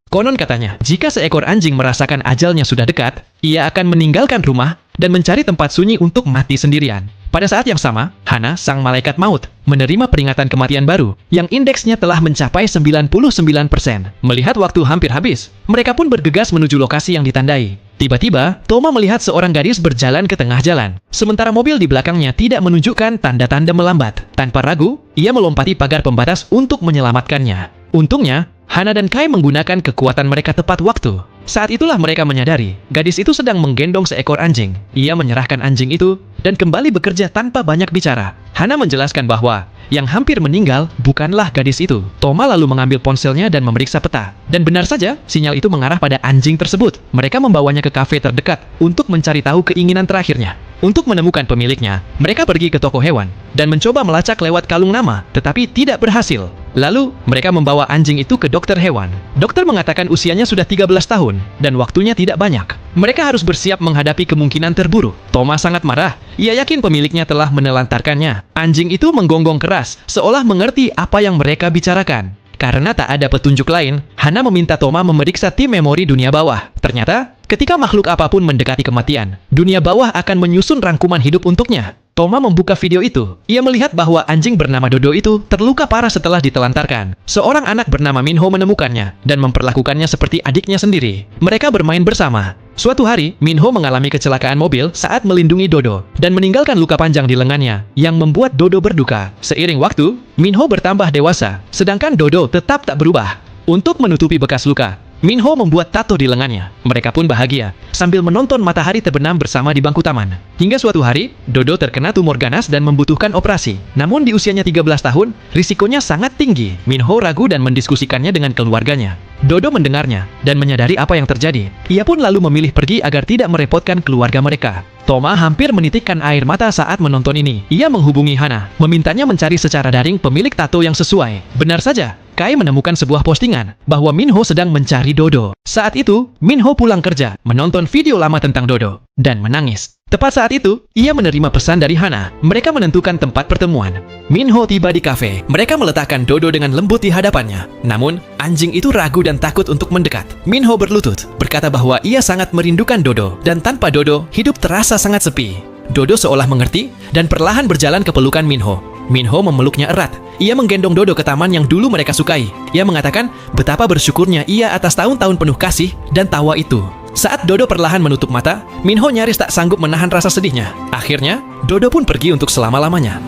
Konon katanya, jika seekor anjing merasakan ajalnya sudah dekat, ia akan meninggalkan rumah dan mencari tempat sunyi untuk mati sendirian. Pada saat yang sama, Hana, sang malaikat maut, menerima peringatan kematian baru yang indeksnya telah mencapai 99%. Melihat waktu hampir habis, mereka pun bergegas menuju lokasi yang ditandai. Tiba-tiba, Toma melihat seorang gadis berjalan ke tengah jalan. Sementara mobil di belakangnya tidak menunjukkan tanda-tanda melambat. Tanpa ragu, ia melompati pagar pembatas untuk menyelamatkannya. Untungnya, Hana dan Kai menggunakan kekuatan mereka tepat waktu. Saat itulah mereka menyadari, gadis itu sedang menggendong seekor anjing. Ia menyerahkan anjing itu dan kembali bekerja tanpa banyak bicara. Hana menjelaskan bahwa yang hampir meninggal bukanlah gadis itu. Toma lalu mengambil ponselnya dan memeriksa peta. Dan benar saja, sinyal itu mengarah pada anjing tersebut. Mereka membawanya ke kafe terdekat untuk mencari tahu keinginan terakhirnya. Untuk menemukan pemiliknya, mereka pergi ke toko hewan dan mencoba melacak lewat kalung nama, tetapi tidak berhasil. Lalu, mereka membawa anjing itu ke dokter hewan. Dokter mengatakan usianya sudah 13 tahun dan waktunya tidak banyak. Mereka harus bersiap menghadapi kemungkinan terburuk. Toma sangat marah. Ia yakin pemiliknya telah menelantarkannya. Anjing itu menggonggong keras, seolah mengerti apa yang mereka bicarakan. Karena tak ada petunjuk lain, Hana meminta Toma memeriksa tim memori dunia bawah. Ternyata, ketika makhluk apapun mendekati kematian, dunia bawah akan menyusun rangkuman hidup untuknya. Toma membuka video itu. Ia melihat bahwa anjing bernama Dodo itu terluka parah setelah ditelantarkan. Seorang anak bernama Minho menemukannya dan memperlakukannya seperti adiknya sendiri. Mereka bermain bersama. Suatu hari, Minho mengalami kecelakaan mobil saat melindungi Dodo dan meninggalkan luka panjang di lengannya yang membuat Dodo berduka. Seiring waktu, Minho bertambah dewasa, sedangkan Dodo tetap tak berubah. Untuk menutupi bekas luka, Minho membuat tato di lengannya. Mereka pun bahagia sambil menonton matahari terbenam bersama di bangku taman. Hingga suatu hari, Dodo terkena tumor ganas dan membutuhkan operasi. Namun di usianya 13 tahun, risikonya sangat tinggi. Minho ragu dan mendiskusikannya dengan keluarganya. Dodo mendengarnya dan menyadari apa yang terjadi. Ia pun lalu memilih pergi agar tidak merepotkan keluarga mereka. Toma hampir menitikkan air mata saat menonton ini. Ia menghubungi Hana, memintanya mencari secara daring pemilik tato yang sesuai. Benar saja, Kai menemukan sebuah postingan bahwa Minho sedang mencari Dodo. Saat itu, Minho pulang kerja, menonton video lama tentang Dodo, dan menangis. Tepat saat itu, ia menerima pesan dari Hana. Mereka menentukan tempat pertemuan. Minho tiba di kafe. Mereka meletakkan Dodo dengan lembut di hadapannya. Namun, anjing itu ragu dan takut untuk mendekat. Minho berlutut, berkata bahwa ia sangat merindukan Dodo, dan tanpa Dodo, hidup terasa sangat sepi. Dodo seolah mengerti dan perlahan berjalan ke pelukan Minho. Minho memeluknya erat. Ia menggendong Dodo ke taman yang dulu mereka sukai. Ia mengatakan betapa bersyukurnya ia atas tahun-tahun penuh kasih dan tawa itu. Saat Dodo perlahan menutup mata, Minho nyaris tak sanggup menahan rasa sedihnya. Akhirnya, Dodo pun pergi untuk selama-lamanya.